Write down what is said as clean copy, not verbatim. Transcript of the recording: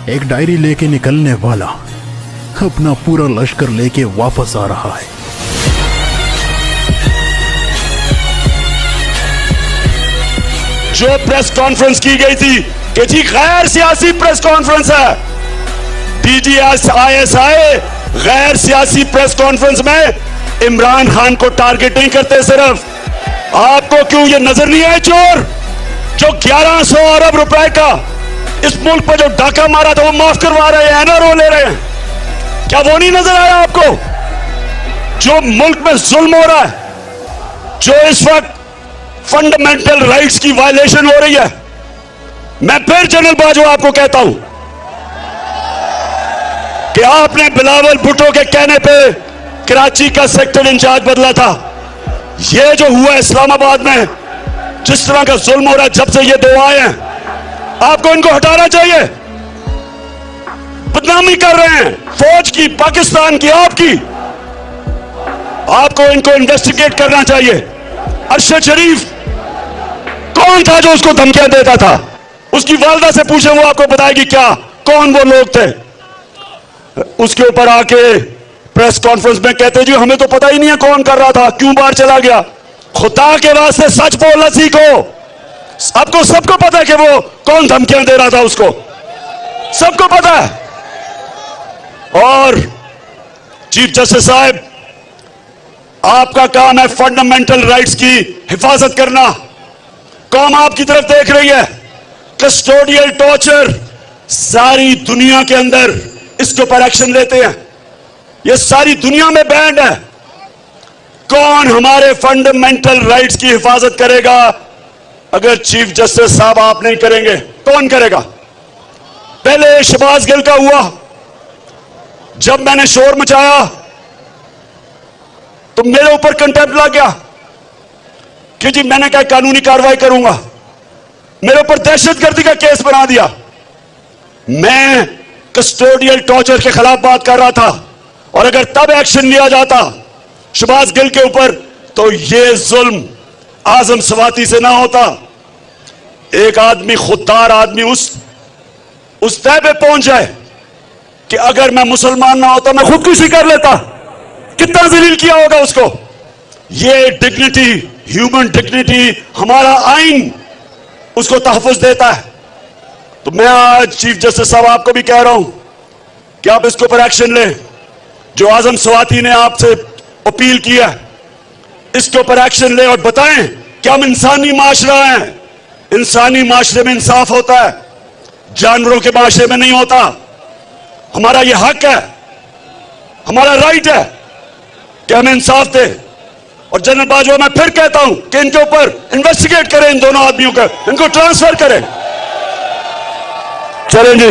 एक डायरी लेके निकलने वाला अपना पूरा लश्कर लेके वापस आ रहा है। जो प्रेस कॉन्फ्रेंस की गई थी कि जी गैर सियासी प्रेस कॉन्फ्रेंस है, DGISI गैर सियासी प्रेस कॉन्फ्रेंस में इमरान खान को टारगेट नहीं करते। सिर्फ आपको क्यों ये नजर नहीं आए चोर जो 1100 अरब रुपए का इस मुल्क पर जो डाका मारा था वो माफ करवा रहे हैं ना, रो ले रहे हैं? क्या वो नहीं नजर आया आपको? जो मुल्क में जुल्म हो रहा है, जो इस वक्त फंडामेंटल राइट्स की वायलेशन हो रही है। मैं फिर जनरल बाजवा आपको कहता हूं कि आपने बिलावल भुट्टो के कहने पे कराची का सेक्टर इंचार्ज बदला था। ये जो हुआ इस्लामाबाद में, जिस तरह का जुल्म हो रहा है जब से ये दो आए हैं, आपको इनको हटाना चाहिए। बदनामी कर रहे हैं फौज की, पाकिस्तान की, आपकी। आपको इनको इन्वेस्टिगेट करना चाहिए। अरशद शरीफ कौन था जो उसको धमकियां देता था? उसकी वालदा से पूछे, वो आपको बताएगी क्या कौन वो लोग थे। उसके ऊपर आके प्रेस कॉन्फ्रेंस में कहते जी हमें तो पता ही नहीं है कौन कर रहा था, क्यों बाहर चला गया। खुदा के वास्ते सच बोलना सीखो। आपको सबको पता है कि वो कौन धमकियां दे रहा था, उसको सबको पता है। और चीफ जस्टिस साहब, आपका काम है फंडामेंटल राइट्स की हिफाजत करना। कौम आपकी तरफ देख रही है। कस्टोडियल टॉर्चर सारी दुनिया के अंदर इसके ऊपर एक्शन लेते हैं, ये सारी दुनिया में बैंड है। कौन हमारे फंडामेंटल राइट्स की हिफाजत करेगा? अगर चीफ जस्टिस साहब आप नहीं करेंगे, कौन करेगा? पहले शहबाज गिल का हुआ, जब मैंने शोर मचाया तो मेरे ऊपर कंटेम्प्ट लग गया कि जी मैंने क्या कानूनी कार्रवाई करूंगा। मेरे ऊपर दहशतगर्दी का केस बना दिया। मैं कस्टोडियल टॉर्चर के खिलाफ बात कर रहा था, और अगर तब एक्शन लिया जाता शहबाज गिल के ऊपर तो ये जुल्म आजम सवाती से ना होता। एक आदमी, खुददार आदमी उस तय पे पहुंच जाए कि अगर मैं मुसलमान ना होता मैं खुदकुशी कर लेता, कितना जलील किया होगा उसको। ये डिग्निटी, ह्यूमन डिग्निटी, हमारा आइन उसको तहफ़्फ़ुज़ देता है। तो मैं आज चीफ जस्टिस साहब आपको भी कह रहा हूं कि आप इसके ऊपर एक्शन लें। जो आजम सवाती ने आपसे अपील किया, इसके ऊपर एक्शन लें और बताएं कि हम इंसानी माशरा हैं। इंसानी माशरे में इंसाफ होता है, जानवरों के माशरे में नहीं होता। हमारा यह हक है, हमारा राइट है कि हमें इंसाफ दे। और जनरल बाजवा, मैं फिर कहता हूं कि इनके ऊपर इन्वेस्टिगेट करें, इन दोनों आदमियों का, इनको ट्रांसफर करें। चलें जी।